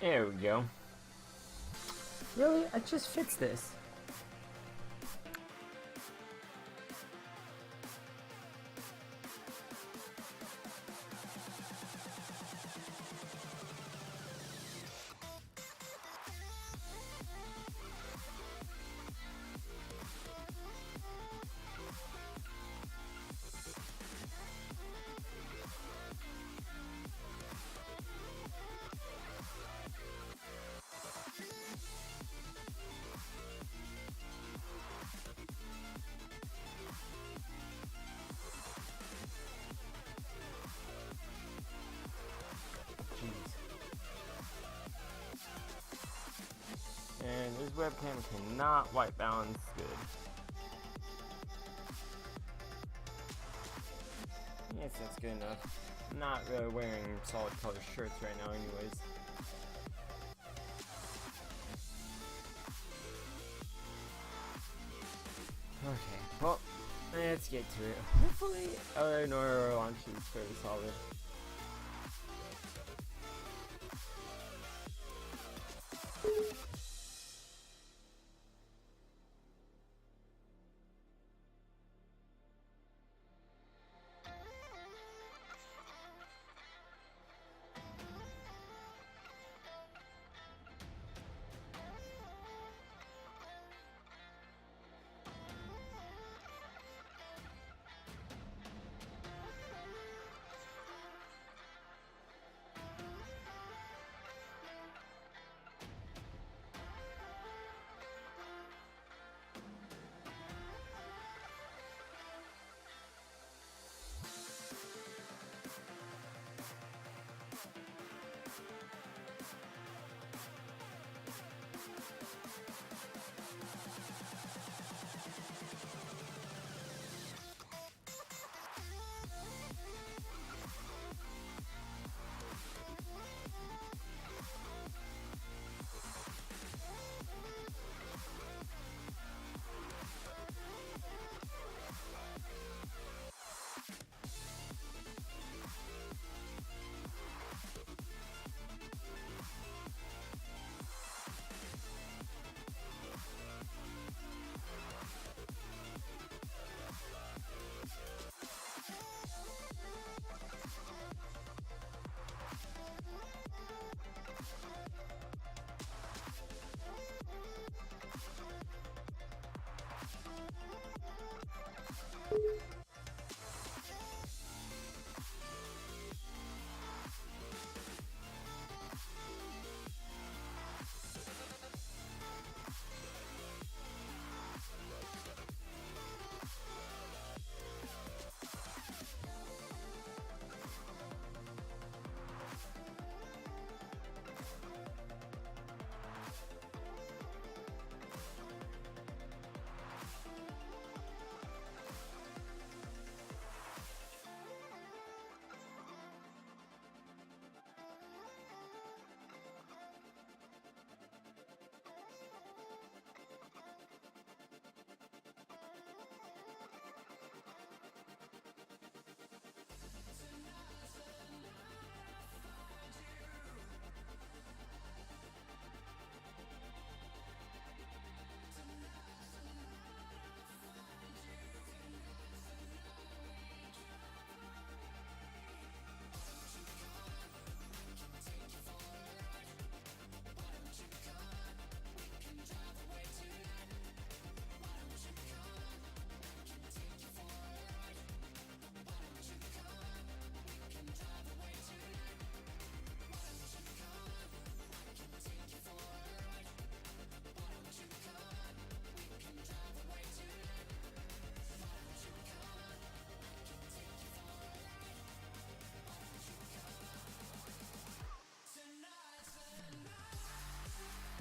There we go. Really? I just fixed this. And this webcam cannot white balance good. Yes, that's good enough. I'm not really wearing solid color shirts right now anyways. Okay, well, let's get to it. Hopefully, Nora launch is fairly solid.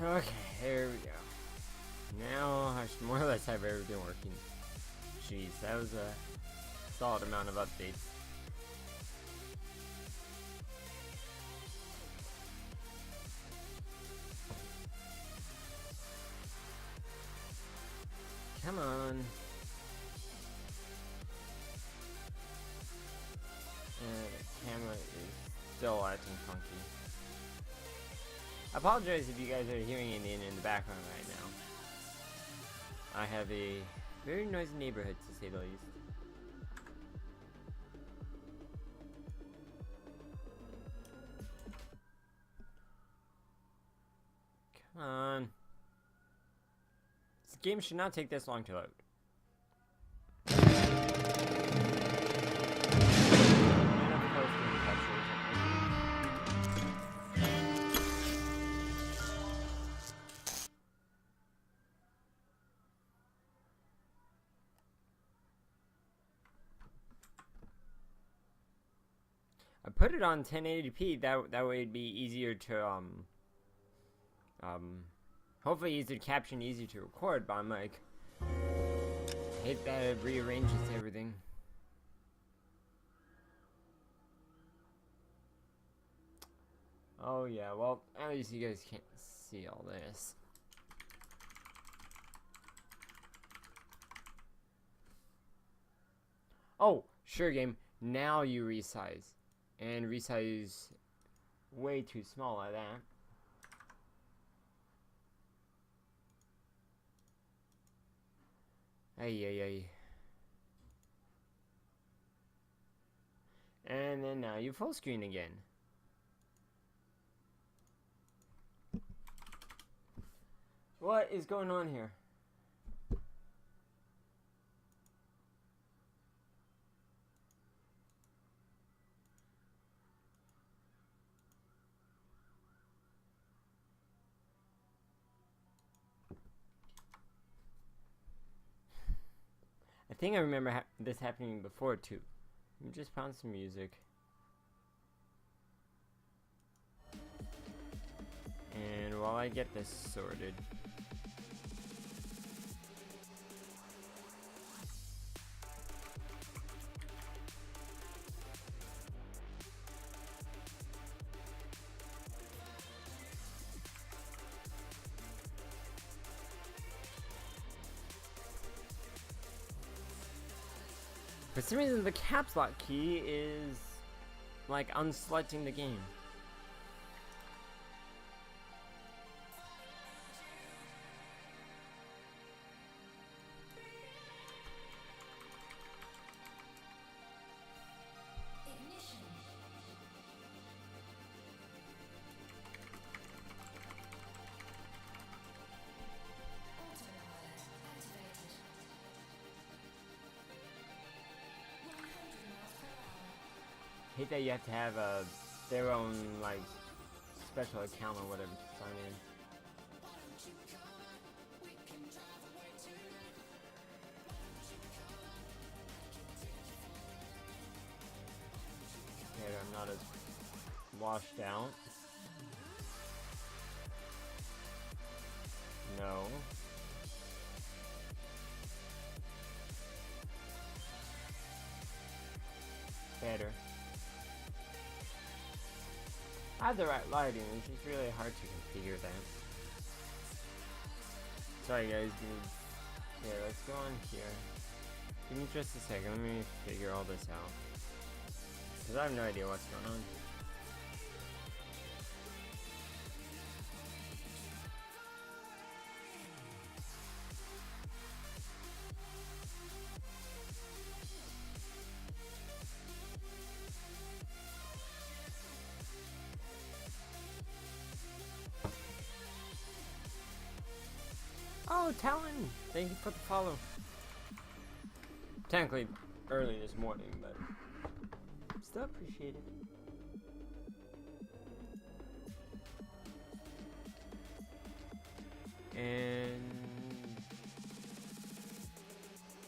Okay, there we go. Now I should more or less have everything working. Jeez, that was a solid amount of updates. Come on. The camera is still acting funky. I apologize if you guys are hearing it in the background right now. I have a very noisy neighborhood, to say the least. Come on. This game should not take this long to load. I put it on 1080p. That way it'd be easier to hopefully easier to capture and easier to record. But I'm like, hate that it rearranges everything. Oh yeah, well at least you guys can't see all this. Oh, sure game. Now you resize. And resize way too small like that. Ay. And then now you full screen again. What is going on here? I think I remember this happening before too. Let me just found some music. And while I get this sorted. For some reason, the caps lock key is like unselecting the game. Hate that you have to have their own like special account or whatever to sign in. Okay, I'm not as washed out. No. Better. I have the right lighting, it's just really hard to configure that. Sorry guys, yeah, let's go on here. Give me just a second, let me figure all this out. Because I have no idea what's going on. Oh, Talon! Thank you for the follow. Technically early this morning, but still appreciate it. And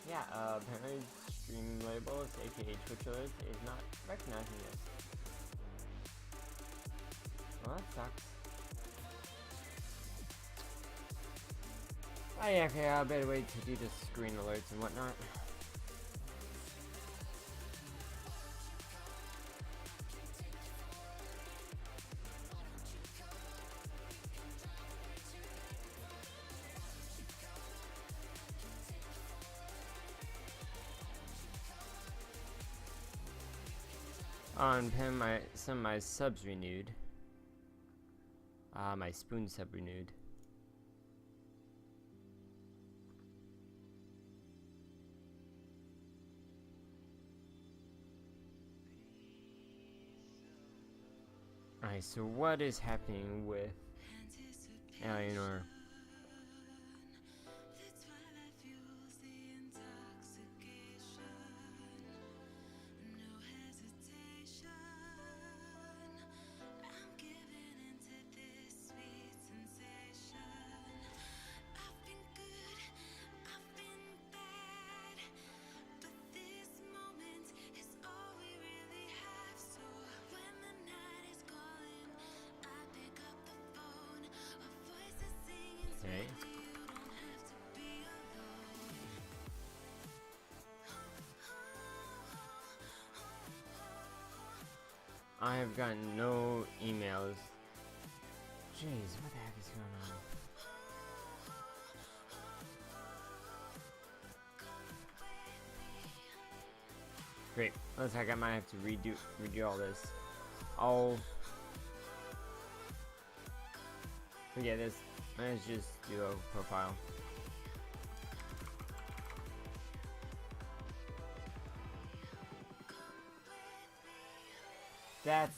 yeah, apparently stream labels, aka Twitch alerts, is not recognizing this. Well, that sucks. Oh yeah, okay, I better wait to do the screen alerts and whatnot. On Pim, some of my subs renewed. My spoons have renewed. Alright, so what is happening with Eleanor? Okay. I have gotten no emails. Jeez, what the heck is going on? Great. Looks like I might have to redo all this. I'll forget this. Let's just do a profile. That's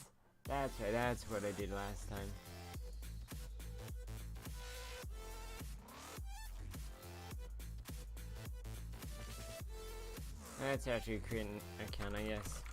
right. That's what I did last time. Let's actually create an account, I guess.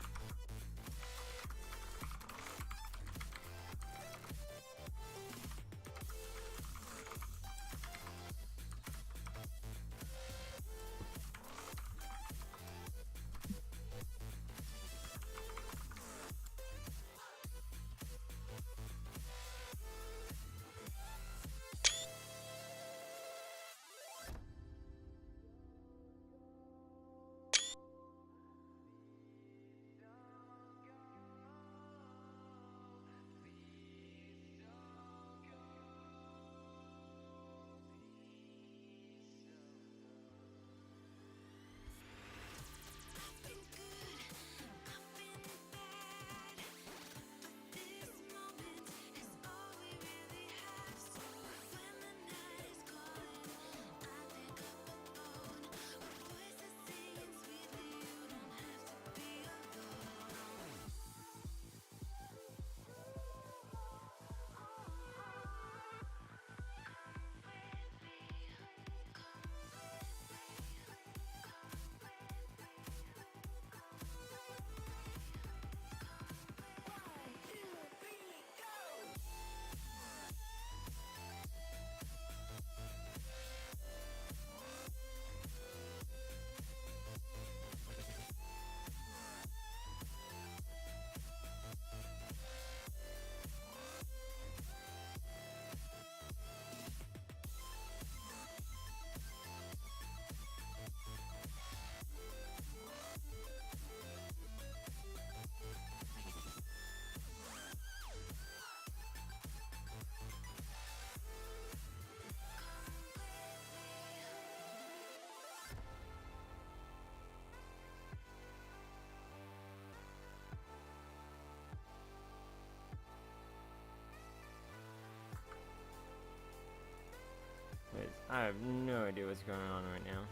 Wait, I have no idea what's going on right now.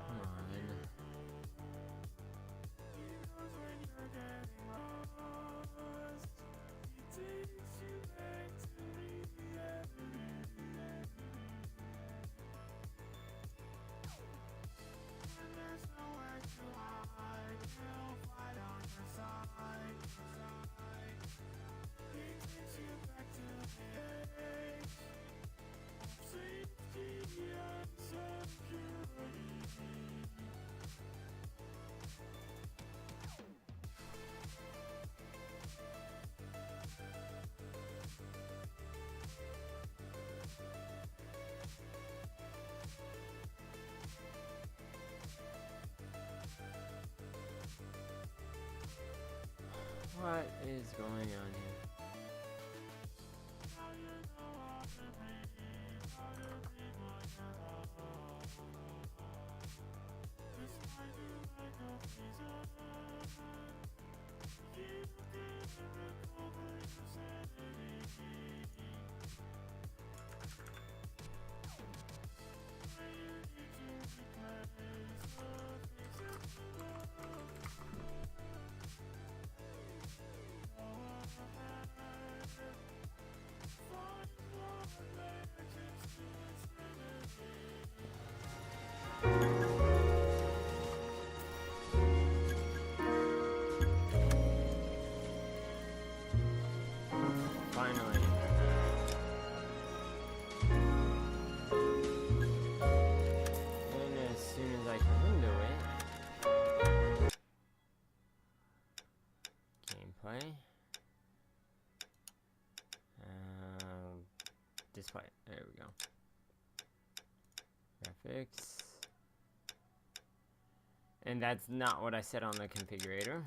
Come on. What is going on here? Finally. And as soon as I can window it. Gameplay. Display. There we go. Graphics. And that's not what I set on the configurator.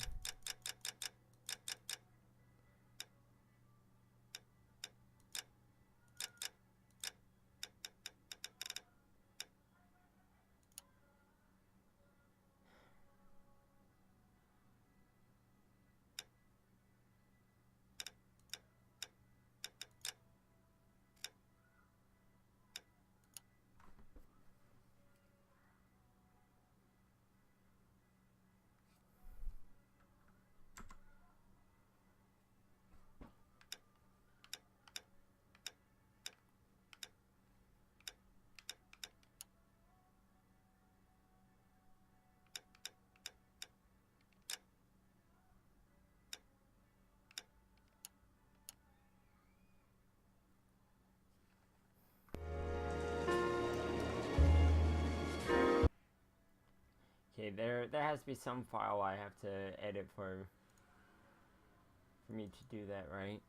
Okay, there has to be some file I have to edit for me to do that, right?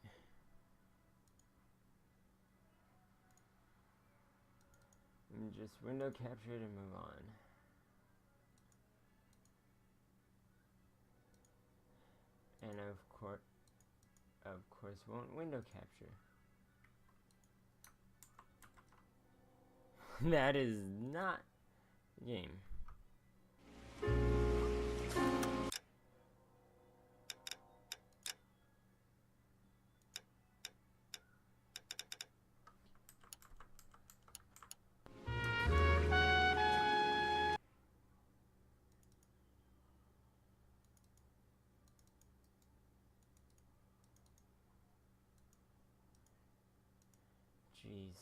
And just window capture it and move on. And of course won't window capture. That is not the game. Jeez.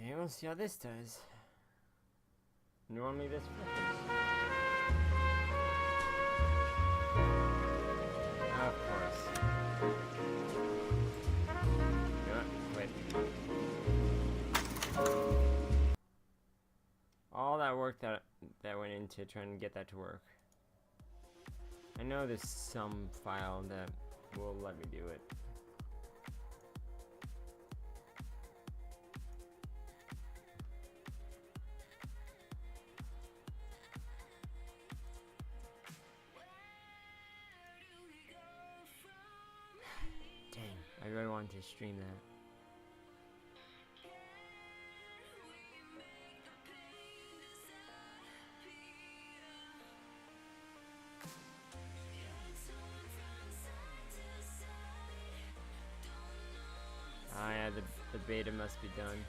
Okay, we'll see how this does. Normally this works. Of course. Wait. All that work that went into trying to get that to work. I know there's some file that will let me do it. Dang, I really wanted to stream that. Ah, yeah, the beta must be done.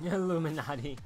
Illuminati.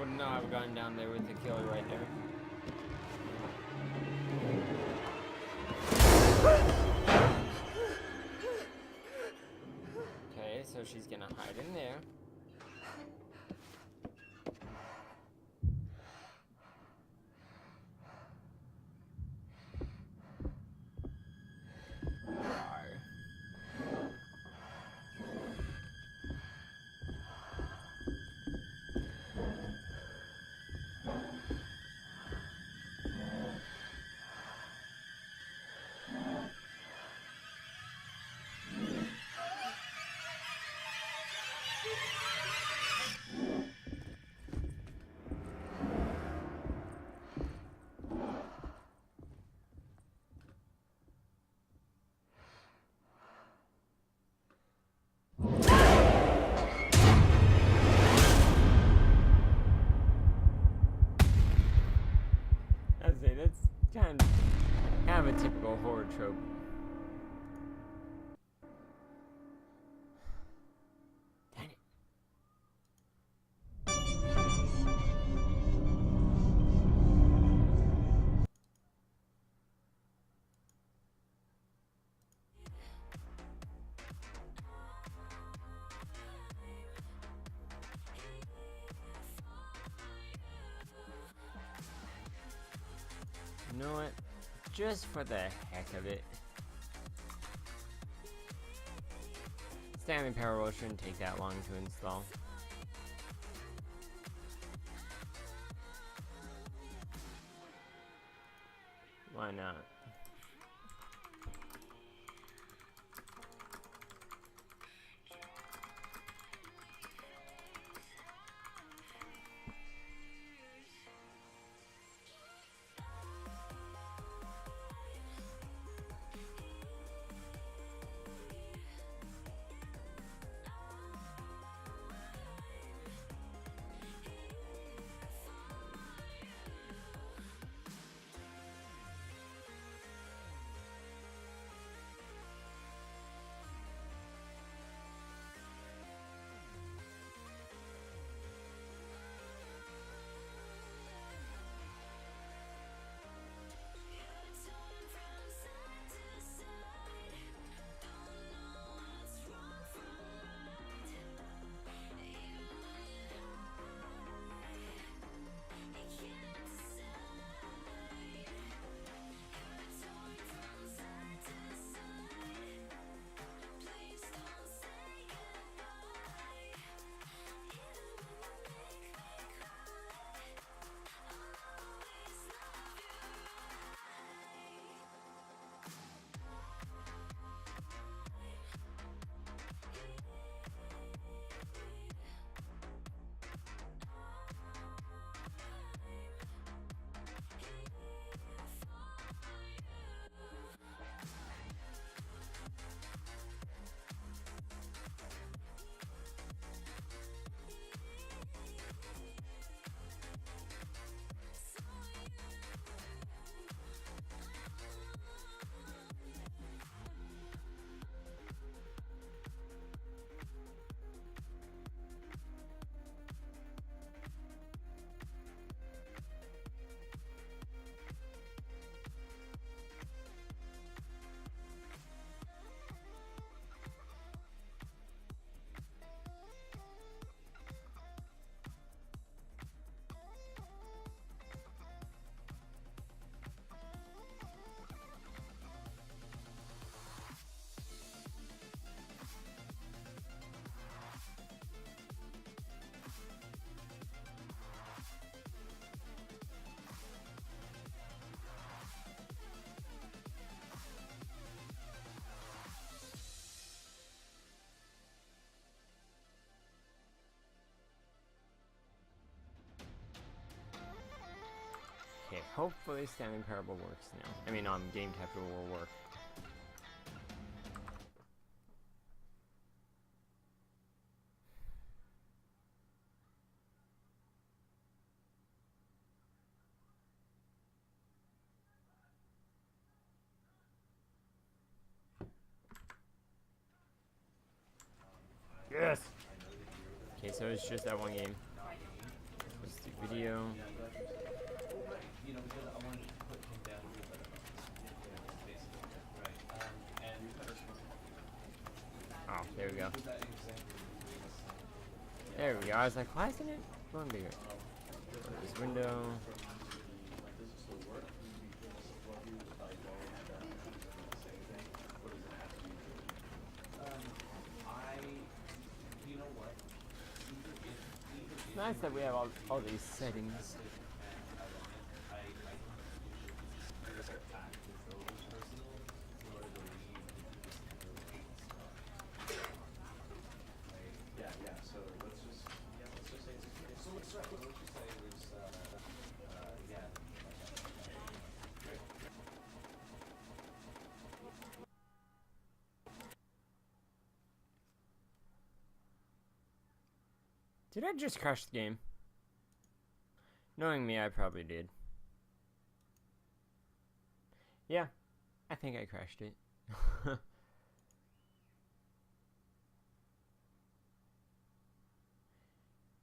would not have gone down there with the killer right there. Okay, so she's gonna hide in there. That's kind of a typical horror trope. Dang it. You know what? Just for the heck of it. Stanley Parable shouldn't take that long to install. Why not? Okay, hopefully Stanley Parable works now. I mean, Game Capture will work. Yes! Okay, so it's just that one game. It was video. Oh, there we go. There we go. I was like, why isn't it going bigger? Close this window. It's nice that we have all these settings. Did I just crash the game? Knowing me, I probably did. Yeah, I think I crashed it.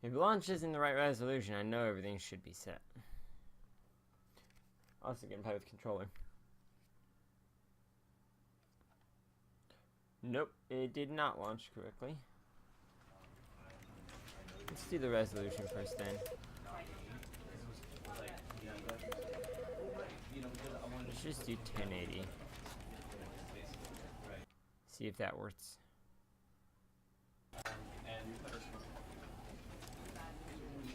If it launches in the right resolution, I know everything should be set. Also can play with controller. Nope, it did not launch correctly. Let's do the resolution first then. Let's just do 1080. See if that works.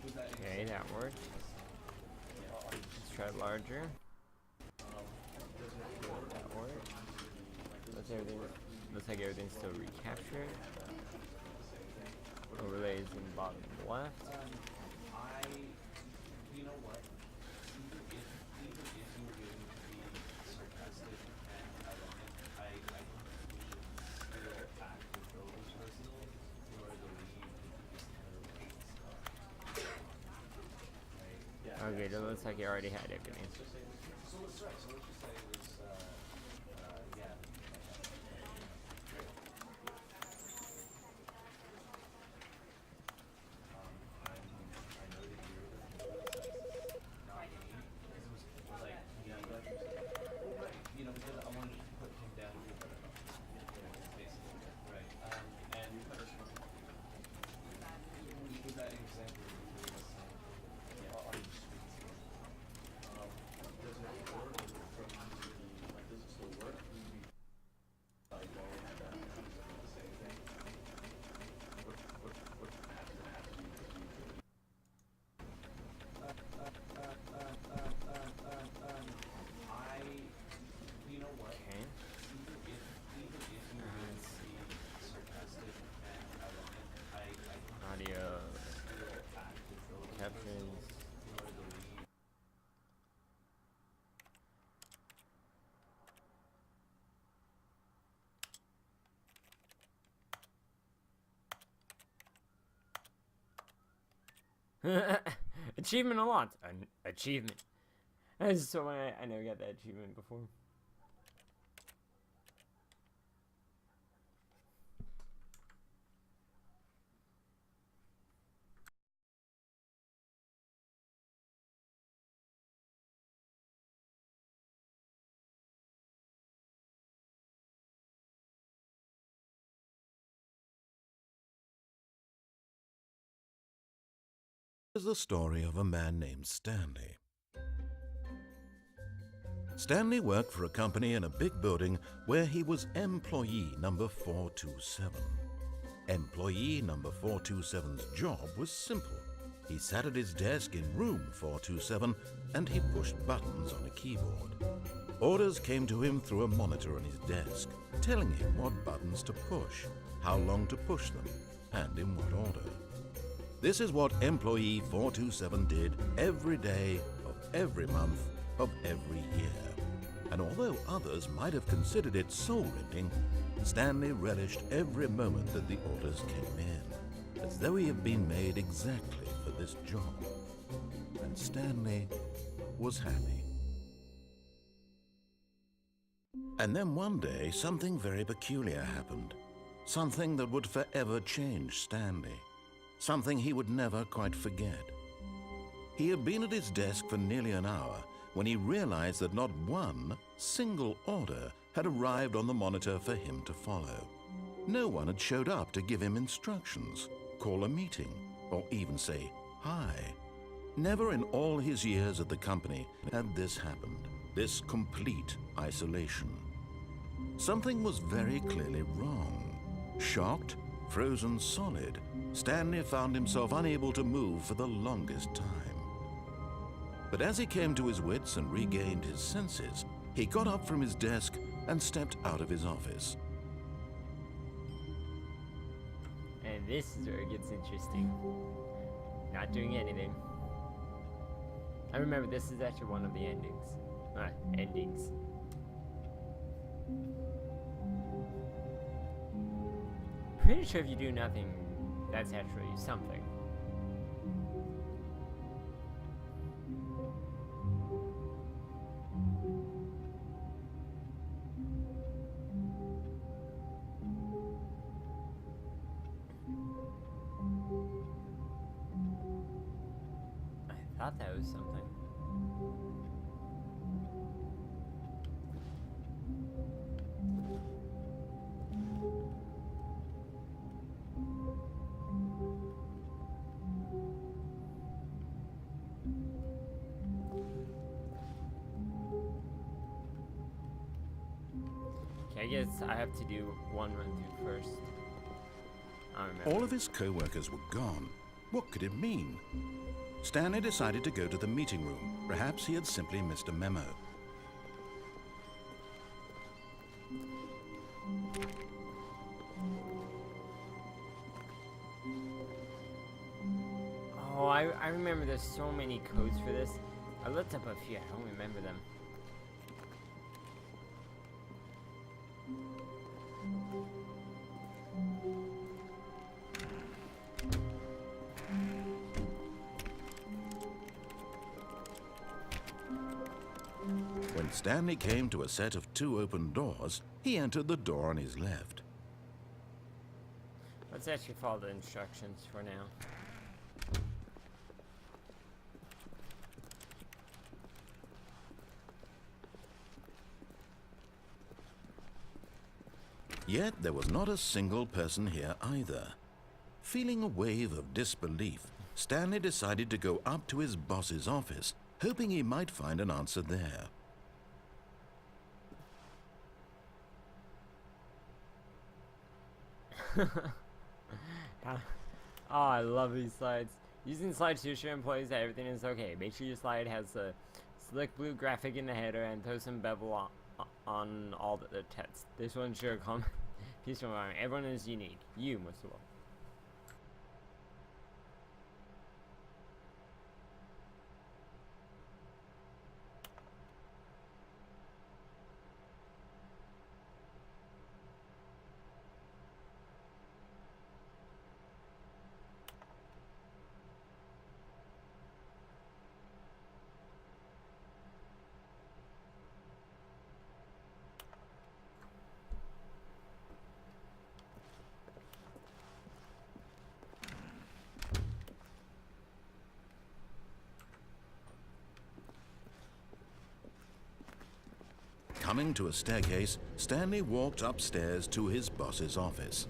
Okay, that worked. Let's try larger. That worked. Looks like everything's still recaptured. Overlays in the bottom left. Okay, it looks like you already had everything. Achievement unlocked. An achievement. So I never got that achievement before. Is the story of a man named Stanley. Stanley worked for a company in a big building where he was employee number 427. Employee number 427's job was simple. He sat at his desk in room 427 and he pushed buttons on a keyboard. Orders came to him through a monitor on his desk, telling him what buttons to push, how long to push them, and in what order. This is what employee 427 did every day of every month of every year. And although others might have considered it soul-rending, Stanley relished every moment that the orders came in, as though he had been made exactly for this job. And Stanley was happy. And then one day, something very peculiar happened. Something that would forever change Stanley. Something he would never quite forget. He had been at his desk for nearly an hour when he realized that not one single order had arrived on the monitor for him to follow. No one had showed up to give him instructions, call a meeting, or even say hi. Never in all his years at the company had this happened, this complete isolation. Something was very clearly wrong. Shocked, frozen solid, Stanley found himself unable to move for the longest time. But as he came to his wits and regained his senses, he got up from his desk and stepped out of his office. And this is where it gets interesting. Not doing anything. I remember this is actually one of the endings. Endings. Pretty sure if you do nothing, that's actually something. I thought that was something. Okay, I guess I have to do one run through first. I don't remember. All of his co-workers were gone. What could it mean? Stanley decided to go to the meeting room. Perhaps he had simply missed a memo. Oh, I remember there's so many codes for this. I looked up a few, I don't remember them. When Stanley came to a set of 2 open doors, he entered the door on his left. Let's actually follow the instructions for now. Yet there was not a single person here either. Feeling a wave of disbelief, Stanley decided to go up to his boss's office, hoping he might find an answer there. Oh, I love these slides. Using slides to assure employees that everything is okay. Make sure your slide has a slick blue graphic in the header and throw some bevel on all the text. This will ensure a calm, peaceful environment. Everyone is unique. You most of all. Coming to a staircase, Stanley walked upstairs to his boss's office.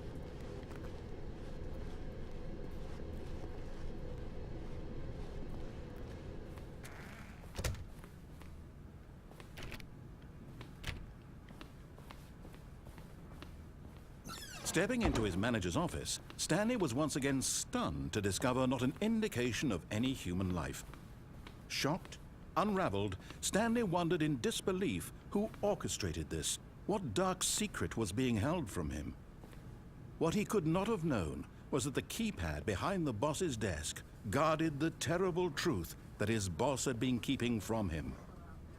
Stepping into his manager's office, Stanley was once again stunned to discover not an indication of any human life. Shocked, unraveled, Stanley wondered in disbelief who orchestrated this, what dark secret was being held from him. What he could not have known was that the keypad behind the boss's desk guarded the terrible truth that his boss had been keeping from him.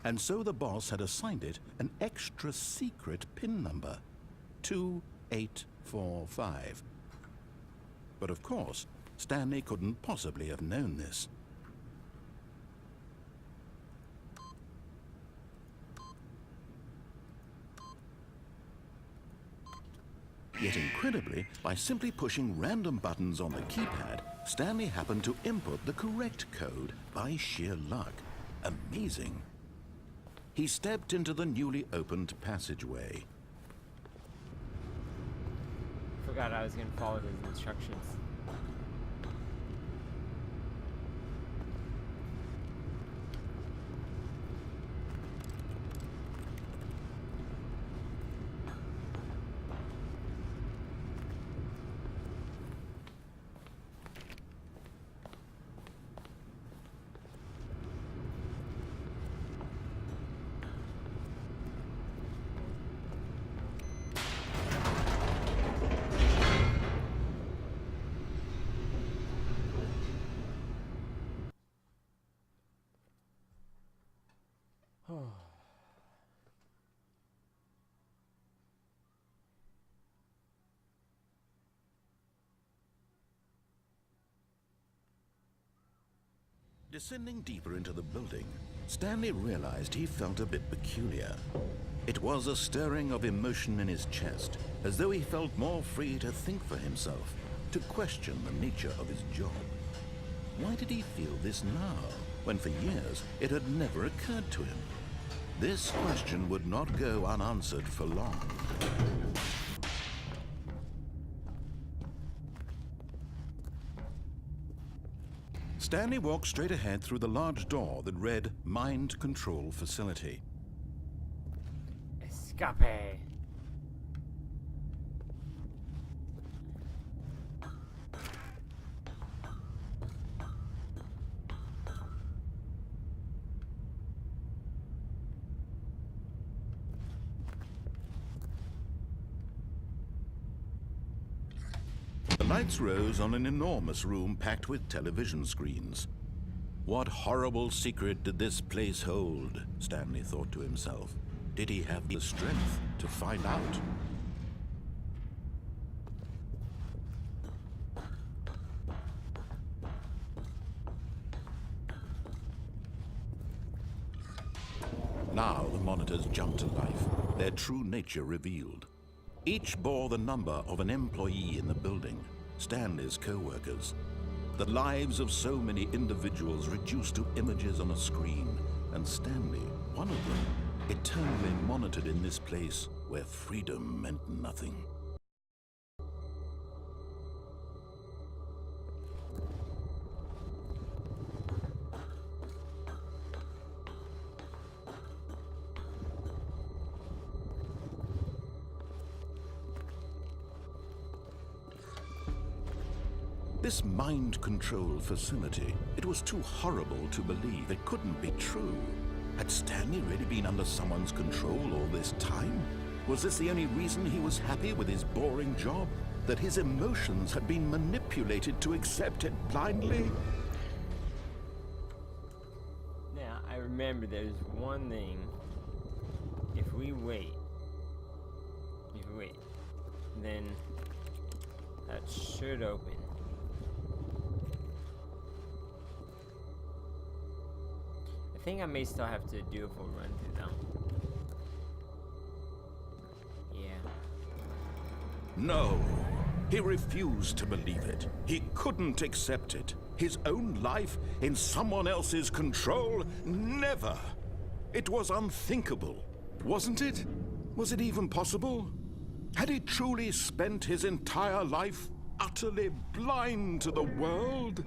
And so the boss had assigned it an extra secret PIN number, 2845. But of course, Stanley couldn't possibly have known this. Yet incredibly, by simply pushing random buttons on the keypad, Stanley happened to input the correct code by sheer luck. Amazing. He stepped into the newly opened passageway. Forgot I was gonna follow his instructions. Descending deeper into the building, Stanley realized he felt a bit peculiar. It was a stirring of emotion in his chest, as though he felt more free to think for himself, to question the nature of his job. Why did he feel this now, when for years it had never occurred to him? This question would not go unanswered for long. Stanley walked straight ahead through the large door that read Mind Control Facility. Escape! The lights rose on an enormous room packed with television screens. What horrible secret did this place hold? Stanley thought to himself. Did he have the strength to find out? Now the monitors jumped to life, their true nature revealed. Each bore the number of an employee in the building, Stanley's co-workers. The lives of so many individuals reduced to images on a screen, and Stanley, one of them, eternally monitored in this place where freedom meant nothing. This mind control facility, it was too horrible to believe. It couldn't be true. Had Stanley really been under someone's control all this time? Was this the only reason he was happy with his boring job? That his emotions had been manipulated to accept it blindly? Now, I remember there's one thing. If we wait, then that should open. I think I may still have to do a full run through though. Yeah. No. He refused to believe it. He couldn't accept it. His own life in someone else's control? Never. It was unthinkable, wasn't it? Was it even possible? Had he truly spent his entire life utterly blind to the world?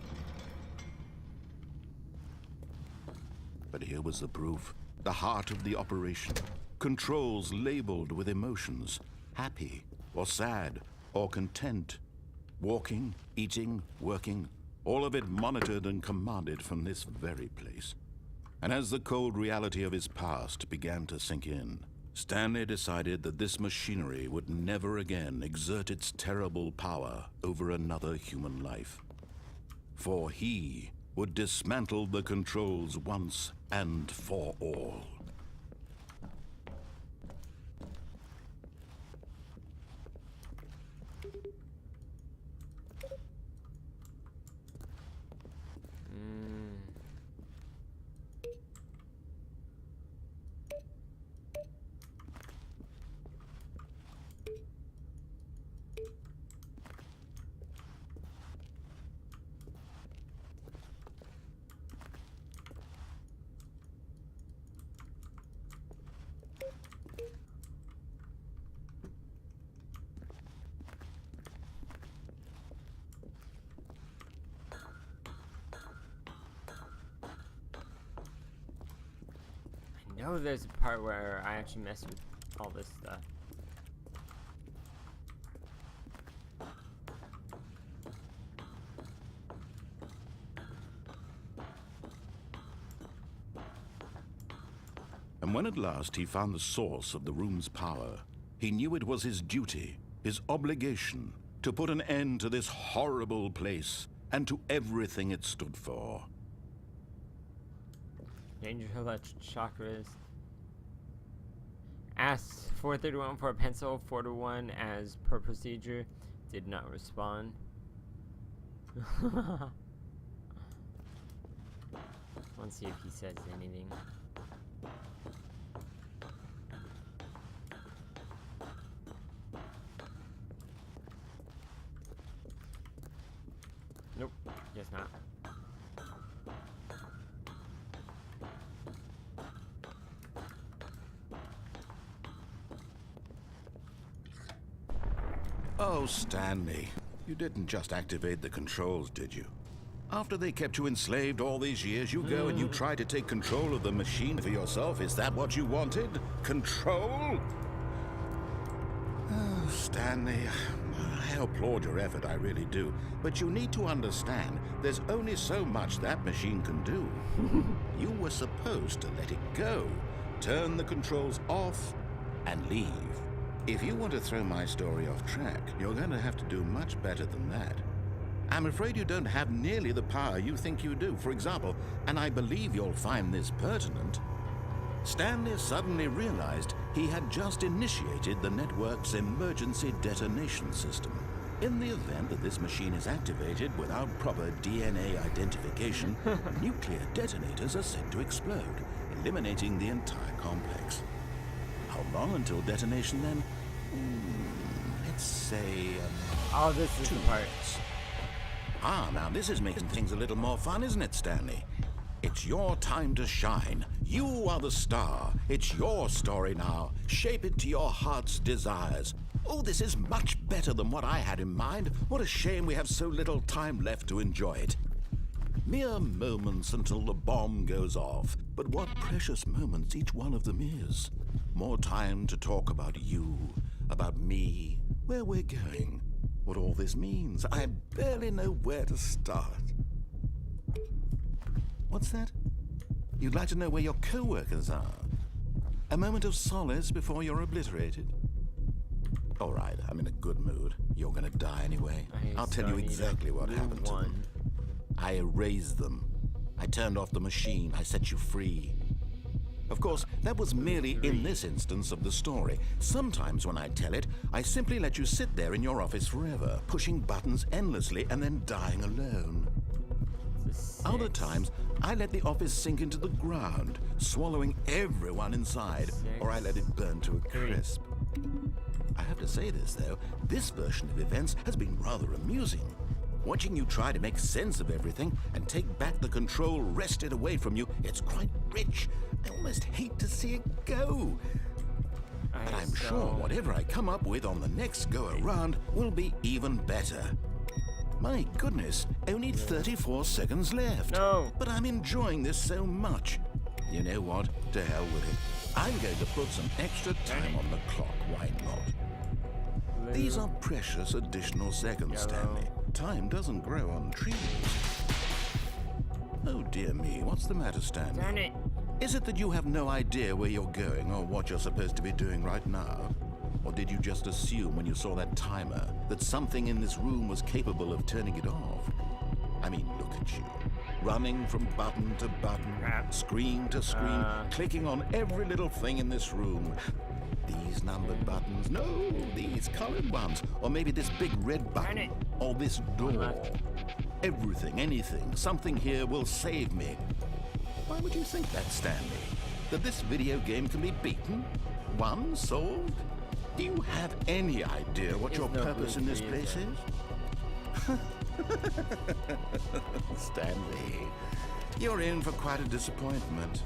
But here was the proof. The heart of the operation. Controls labeled with emotions. Happy, or sad, or content. Walking, eating, working. All of it monitored and commanded from this very place. And as the cold reality of his past began to sink in, Stanley decided that this machinery would never again exert its terrible power over another human life. For he would dismantle the controls once and for all. know there's a part where I actually messed with all this stuff. And when at last he found the source of the room's power, he knew it was his duty, his obligation, to put an end to this horrible place and to everything it stood for. Danger chakras. Asked 431 for a pencil. 421 as per procedure. Did not respond. Let's see if he says anything. Nope, guess not. Oh, Stanley, you didn't just activate the controls, did you? After they kept you enslaved all these years, you go and you try to take control of the machine for yourself. Is that what you wanted? Control? Oh, Stanley, I applaud your effort, I really do. But you need to understand, there's only so much that machine can do. You were supposed to let it go, turn the controls off, and leave. If you want to throw my story off track, you're going to have to do much better than that. I'm afraid you don't have nearly the power you think you do. For example, and I believe you'll find this pertinent, Stanley suddenly realized he had just initiated the network's emergency detonation system. In the event that this machine is activated without proper DNA identification, nuclear detonators are set to explode, eliminating the entire complex. How long until detonation then? Let's say... oh, this is 2 the part. minutes. Ah, now this is making things a little more fun, isn't it, Stanley? It's your time to shine. You are the star. It's your story now. Shape it to your heart's desires. Oh, this is much better than what I had in mind. What a shame we have so little time left to enjoy it. Mere moments until the bomb goes off. But what precious moments each one of them is. More time to talk about you, about me, where we're going, what all this means. I barely know where to start. What's that? You'd like to know where your co-workers are? A moment of solace before you're obliterated? All right, I'm in a good mood. You're gonna die anyway. I'll tell you exactly what happened to them. I erased them. I turned off the machine. I set you free. Of course, that was merely in this instance of the story. Sometimes when I tell it, I simply let you sit there in your office forever, pushing buttons endlessly and then dying alone. Other times, I let the office sink into the ground, swallowing everyone inside, or I let it burn to a crisp. I have to say this, though, this version of events has been rather amusing. Watching you try to make sense of everything and take back the control wrested away from you, it's quite rich. I almost hate to see it go. But I'm sure whatever I come up with on the next go-around will be even better. My goodness, only 34 seconds left. No. But I'm enjoying this so much. You know what? To hell with it. I'm going to put some extra time on the clock. Why not? These are precious additional seconds, Stanley. Time doesn't grow on trees. Oh dear me, what's the matter, Stanley? Darn it. Is it that you have no idea where you're going or what you're supposed to be doing right now? Or did you just assume when you saw that timer that something in this room was capable of turning it off? I mean, look at you. Running from button to button, screen to screen, clicking on every little thing in this room. These numbered buttons, no, these colored ones. Or maybe this big red button, or this door. Everything, anything, something here will save me. Why would you think that, Stanley? That this video game can be beaten? Won? Solved? Do you have any idea what your purpose in this place is? Stanley, you're in for quite a disappointment.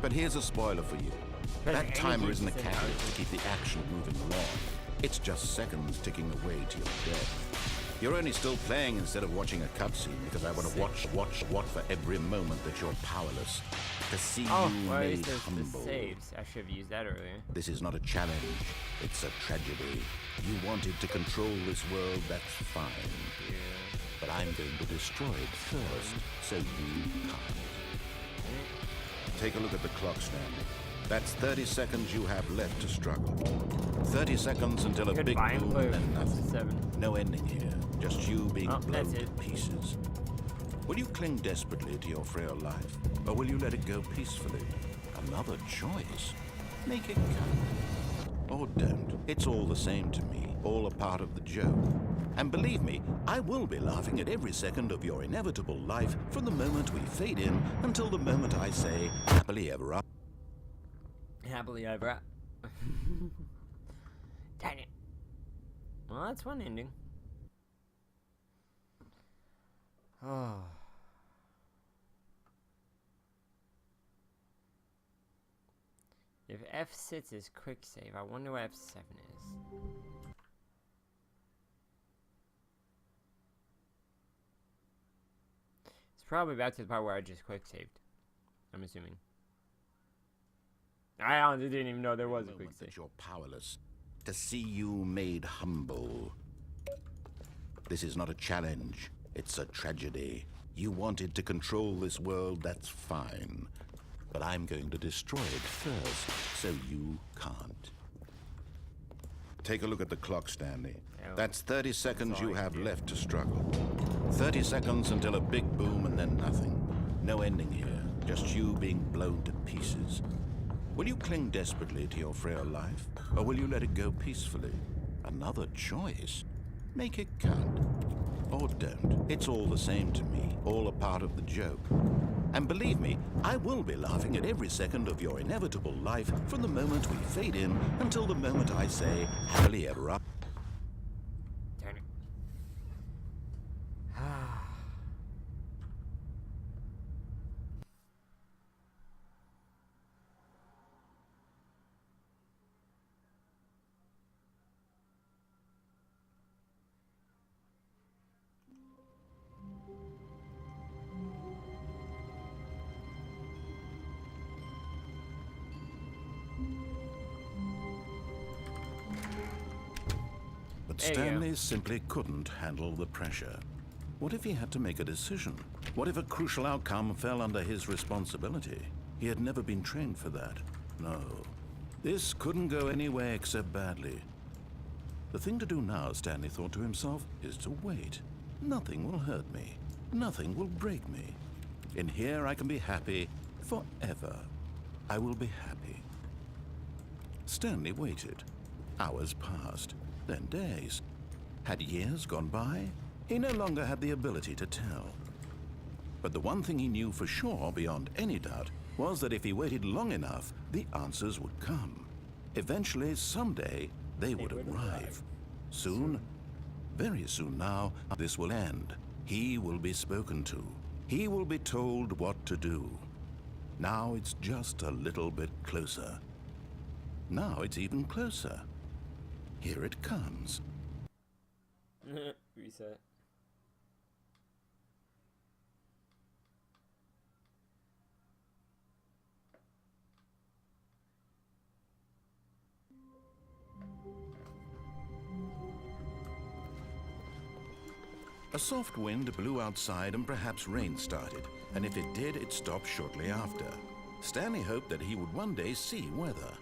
But here's a spoiler for you. That timer isn't a catalyst to keep the action moving along. It's just seconds ticking away to your death. You're only still playing instead of watching a cutscene because I want to watch for every moment that you're powerless. To see Oh, you well, at made least there's humble. the saves. I should have used that earlier. This is not a challenge, it's a tragedy. You wanted to control this world, that's fine. Yeah. But I'm going to destroy it first, so you can't. Take a look at the clock, Stanley. That's 30 seconds you have left to struggle. 30 seconds until a big Goodbye, boom Blue. and then nothing. 7. No ending here, just you being Oh, blown that's to it. pieces. Will you cling desperately to your frail life, or will you let it go peacefully? Another choice. Make it count. Or don't. It's all the same to me, all a part of the joke. And believe me, I will be laughing at every second of your inevitable life from the moment we fade in until the moment I say, happily ever after. Happily ever after. Dang it. Well, that's one ending. Oh. If F6 is quick save, I wonder what F7 is. It's probably back to the part where I just quick saved. I'm assuming. I honestly didn't even know there was a quick Moment that save. you're powerless. To see you made humble. This is not a challenge, it's a tragedy. You wanted to control this world, that's fine. But I'm going to destroy it first, so you can't. Take a look at the clock, Stanley. Yeah, That's 30 seconds you all I have can do. left to struggle. 30 seconds until a big boom and then nothing. No ending here, just you being blown to pieces. Will you cling desperately to your frail life, or will you let it go peacefully? Another choice. Make it count. Or don't. It's all the same to me, all a part of the joke. And believe me, I will be laughing at every second of your inevitable life from the moment we fade in until the moment I say, happily ever after. Darn it. But There you go. Stanley simply couldn't handle the pressure. What if he had to make a decision? What if a crucial outcome fell under his responsibility? He had never been trained for that. No. This couldn't go anywhere except badly. The thing to do now, Stanley thought to himself, is to wait. Nothing will hurt me. Nothing will break me. In here I can be happy forever. I will be happy. Stanley waited. Hours passed, then days. Had years gone by? He no longer had the ability to tell. But the one thing he knew for sure, beyond any doubt, was that if he waited long enough, the answers would come. Eventually, someday, they would arrive. Soon, very soon now, this will end. He will be spoken to. He will be told what to do. Now it's just a little bit closer. Now it's even closer. Here it comes. Reset. A soft wind blew outside and perhaps rain started, and if it did, it stopped shortly after. Stanley hoped that he would one day see weather.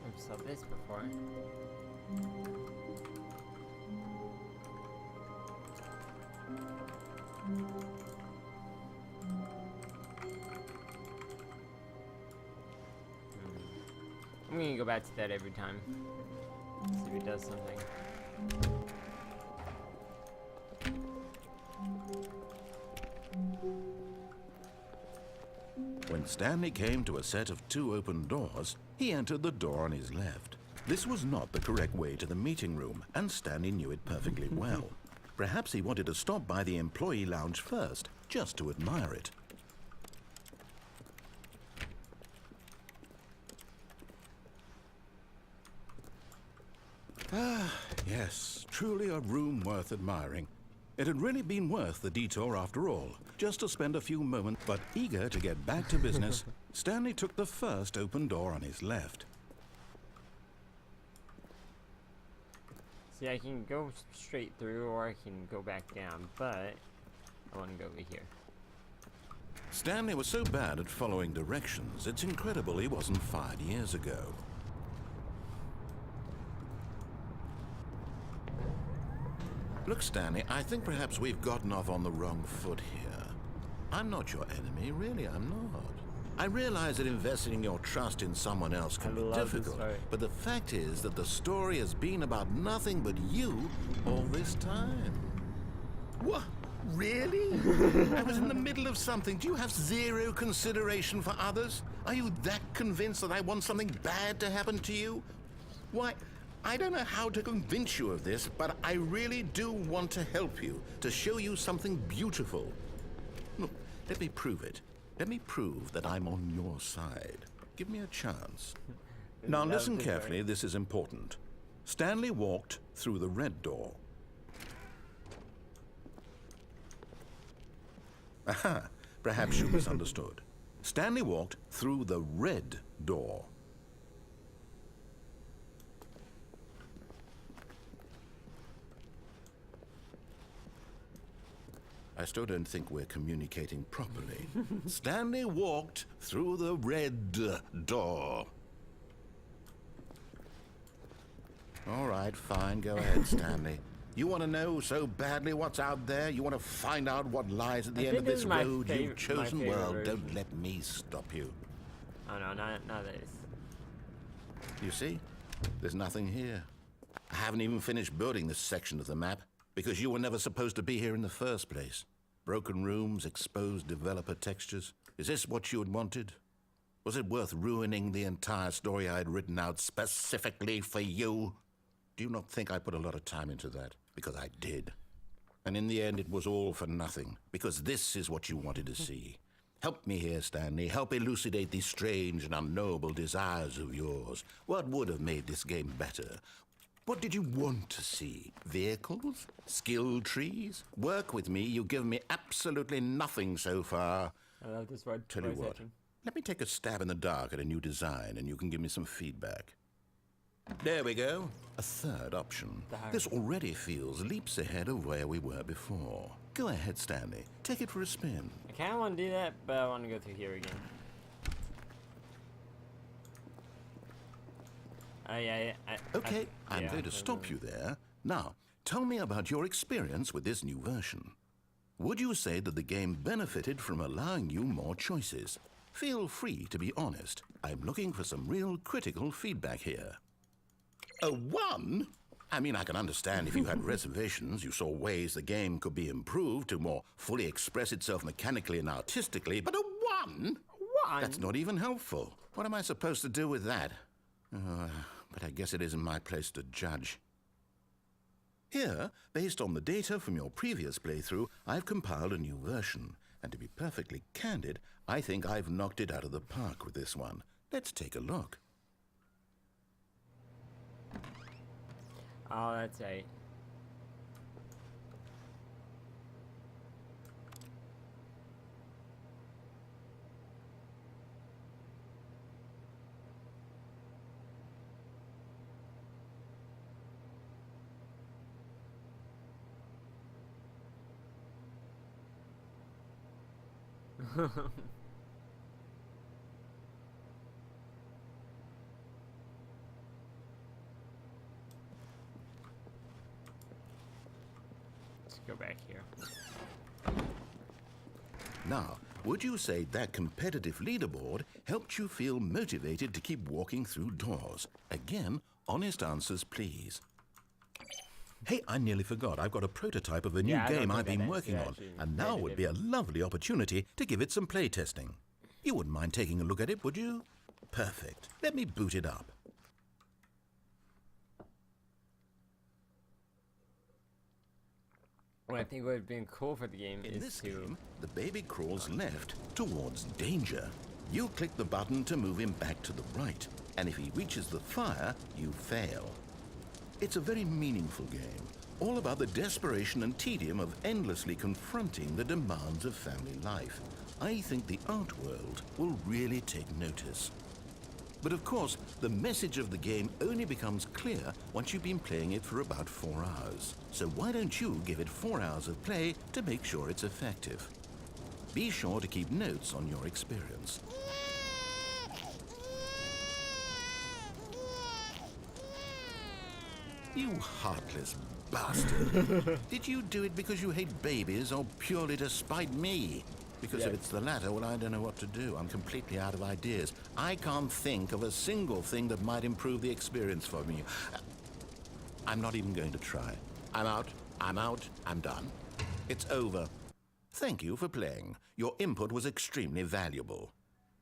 I've saw this before. I'm gonna go back to that every time. See if it does something. When Stanley came to a set of 2 open doors, he entered the door on his left. This was not the correct way to the meeting room, and Stanley knew it perfectly well. Perhaps he wanted to stop by the employee lounge first, just to admire it. Ah, yes, truly a room worth admiring. It had really been worth the detour after all, just to spend a few moments, but eager to get back to business, Stanley took the first open door on his left. See, I can go straight through or I can go back down, but I want to go over here. Stanley was so bad at following directions, it's incredible he wasn't fired years ago. Look, Stanley, I think perhaps we've gotten off on the wrong foot here. I'm not your enemy, really, I'm not. I realize that investing your trust in someone else can be difficult, but the fact is that the story has been about nothing but you all this time. What? Really? I was in the middle of something. Do you have zero consideration for others? Are you that convinced that I want something bad to happen to you? Why, I don't know how to convince you of this, but I really do want to help you, to show you something beautiful. Look, let me prove it. Let me prove that I'm on your side. Give me a chance. Now listen carefully, this is important. Stanley walked through the red door. Aha, perhaps you misunderstood. Stanley walked through the red door. I still don't think we're communicating properly. Stanley walked through the red door. All right, fine, go ahead, Stanley. You want to know so badly what's out there? You want to find out what lies at the end of this road you've chosen? Well, don't let me stop you. Oh no, not this. You see? There's nothing here. I haven't even finished building this section of the map, because you were never supposed to be here in the first place. Broken rooms, exposed developer textures. Is this what you had wanted? Was it worth ruining the entire story I had written out specifically for you? Do you not think I put a lot of time into that? Because I did. And in the end, it was all for nothing, because this is what you wanted to see. Help me here, Stanley. Help elucidate these strange and unknowable desires of yours. What would have made this game better? What did you want to see? Vehicles? Skill trees? Work with me. You've given me absolutely nothing so far. I love this word. Tell you what, let me take a stab in the dark at a new design and you can give me some feedback. There we go. A third option. This already feels leaps ahead of where we were before. Go ahead, Stanley. Take it for a spin. I kind of want to do that, but I want to go through here again. Okay, I'm going to stop you there. Now, tell me about your experience with this new version. Would you say that the game benefited from allowing you more choices? Feel free to be honest. I'm looking for some real critical feedback here. A 1? I mean, I can understand if you had reservations, you saw ways the game could be improved to more fully express itself mechanically and artistically, but a 1? That's not even helpful. What am I supposed to do with that? But I guess it isn't my place to judge. Here, based on the data from your previous playthrough, I've compiled a new version. And to be perfectly candid, I think I've knocked it out of the park with this one. Let's take a look. Oh, that's right. Let's go back here. Now, would you say that competitive leaderboard helped you feel motivated to keep walking through doors? Again, honest answers, please. Hey, I nearly forgot. I've got a prototype of a new game I've been working on, and now would be a lovely opportunity to give it some playtesting. You wouldn't mind taking a look at it, would you? Perfect. Let me boot it up. What I think would have been cool for the game In is this to... game, the baby crawls left towards danger. You click the button to move him back to the right, and if he reaches the fire, you fail. It's a very meaningful game, all about the desperation and tedium of endlessly confronting the demands of family life. I think the art world will really take notice. But of course, the message of the game only becomes clear once you've been playing it for about 4 hours. So why don't you give it 4 hours of play to make sure it's effective? Be sure to keep notes on your experience. You heartless bastard. Did you do it because you hate babies or purely to spite me? Because if it's the latter, well, I don't know what to do. I'm completely out of ideas. I can't think of a single thing that might improve the experience for me. I'm not even going to try. I'm out. I'm done. It's over. Thank you for playing. Your input was extremely valuable.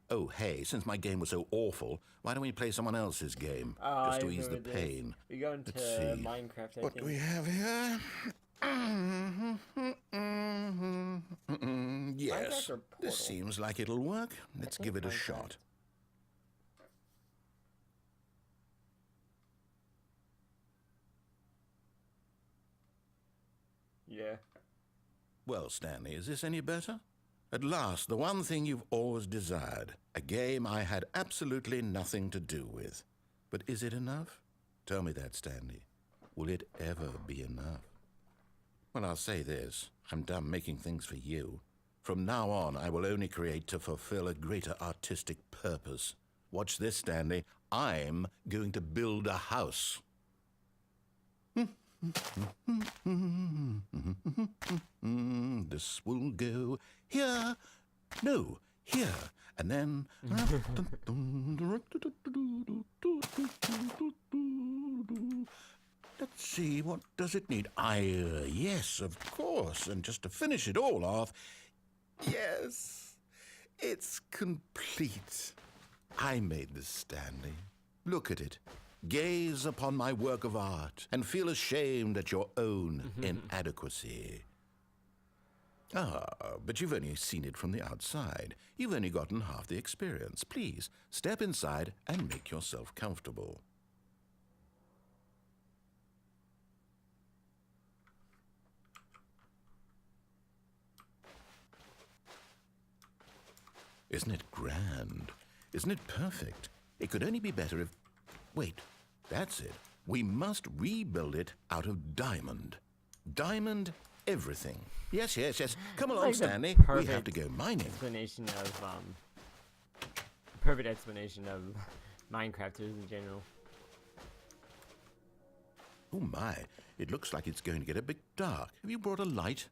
Oh, hey, since my game was so awful, why don't we play someone else's game? Just to ease the pain. We go into Let's see. Minecraft, I What think. do we have here? Yes, or this Portal? seems like it'll work. Let's give it a Minecraft. shot. Yeah. Well, Stanley, is this any better? At last, the one thing you've always desired. A game I had absolutely nothing to do with. But is it enough? Tell me that, Stanley. Will it ever be enough? Well, I'll say this. I'm done making things for you. From now on, I will only create to fulfill a greater artistic purpose. Watch this, Stanley. I'm going to build a house. This will go here. No, here. And then... Let's see, what does it need? Yes, of course. And just to finish it all off, yes, it's complete. I made this, Stanley. Look at it. Gaze upon my work of art and feel ashamed at your own inadequacy. Ah, but you've only seen it from the outside. You've only gotten half the experience. Please, step inside and make yourself comfortable. Isn't it grand? Isn't it perfect? It could only be better if... Wait, that's it. We must rebuild it out of diamond. Diamond everything. Yes. Come along, Like the Stanley. We perfect have to go mining. Explanation of perfect explanation of Minecrafters in general. Oh my, it looks like it's going to get a bit dark. Have you brought a light?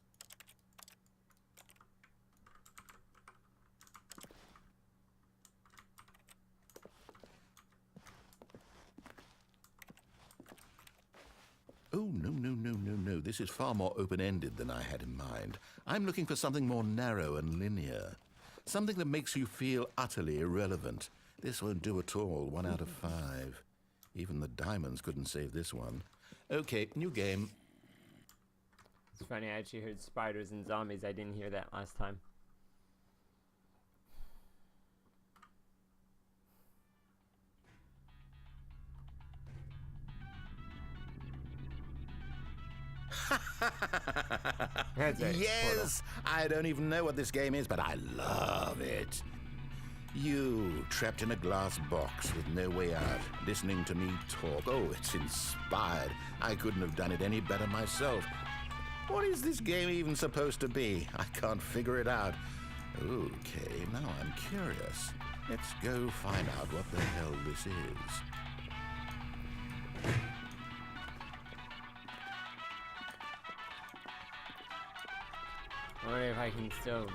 Oh, no. This is far more open-ended than I had in mind. I'm looking for something more narrow and linear. Something that makes you feel utterly irrelevant. This won't do at all. 1 out of 5. Even the diamonds couldn't save this one. Okay, new game. It's funny, I actually heard spiders and zombies. I didn't hear that last time. That's right, Yes! I don't even know what this game is, but I love it. You, trapped in a glass box with no way out, listening to me talk. Oh, it's inspired. I couldn't have done it any better myself. What is this game even supposed to be? I can't figure it out. Okay, now I'm curious. Let's go find out what the hell this is. I wonder if I can still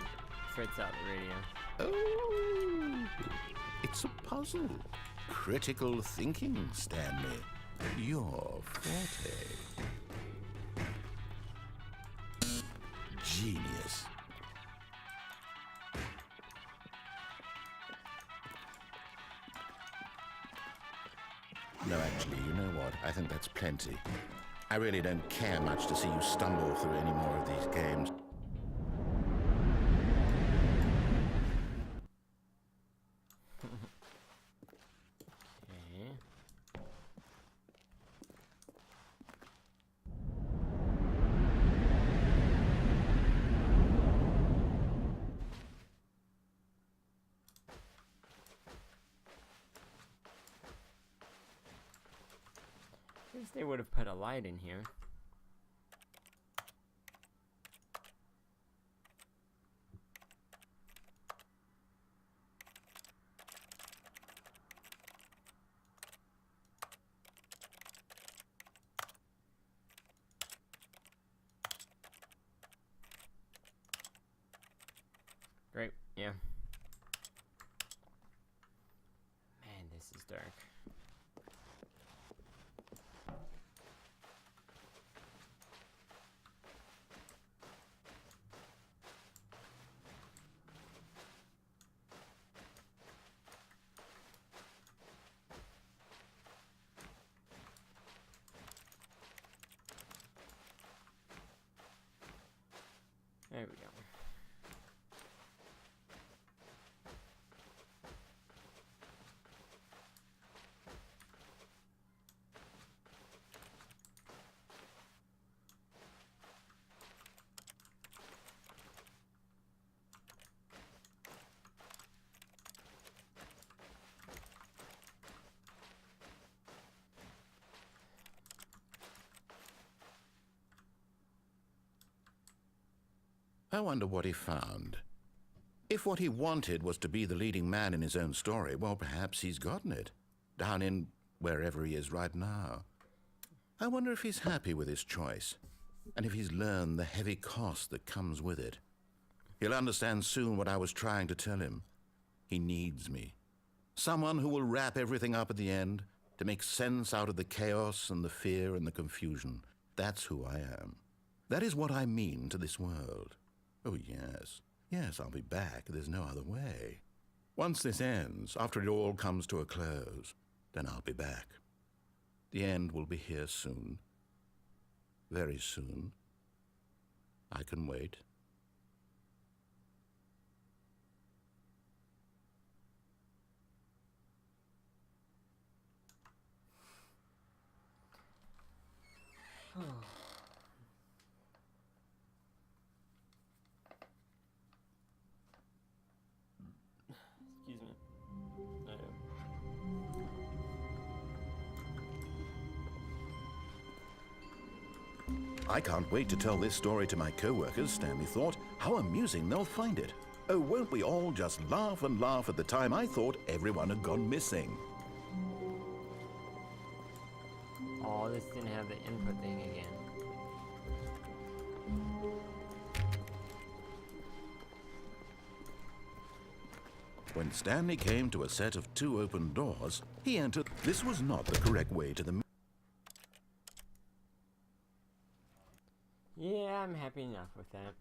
fritz out the radio. Oh, it's a puzzle. Critical thinking, Stanley. Your forte. Genius. No, actually, you know what? I think that's plenty. I really don't care much to see you stumble through any more of these games. Okay. I guess they would have put a light in here. Great, yeah. Man, this is dark. There we go. I wonder what he found. If what he wanted was to be the leading man in his own story, well, perhaps he's gotten it. Down in wherever he is right now. I wonder if he's happy with his choice, and if he's learned the heavy cost that comes with it. He'll understand soon what I was trying to tell him. He needs me. Someone who will wrap everything up at the end, to make sense out of the chaos and the fear and the confusion. That's who I am. That is what I mean to this world. Oh, yes. Yes, I'll be back. There's no other way. Once this ends, after it all comes to a close, then I'll be back. The end will be here soon. Very soon. I can wait. Excuse me. I can't wait to tell this story to my co-workers, Stanley thought. How amusing they'll find it. Oh, won't we all just laugh and laugh at the time I thought everyone had gone missing. Oh, this didn't have the input thing again. When Stanley came to a set of 2 open doors, he entered. This was not the correct way to the... Yeah, I'm happy enough with that.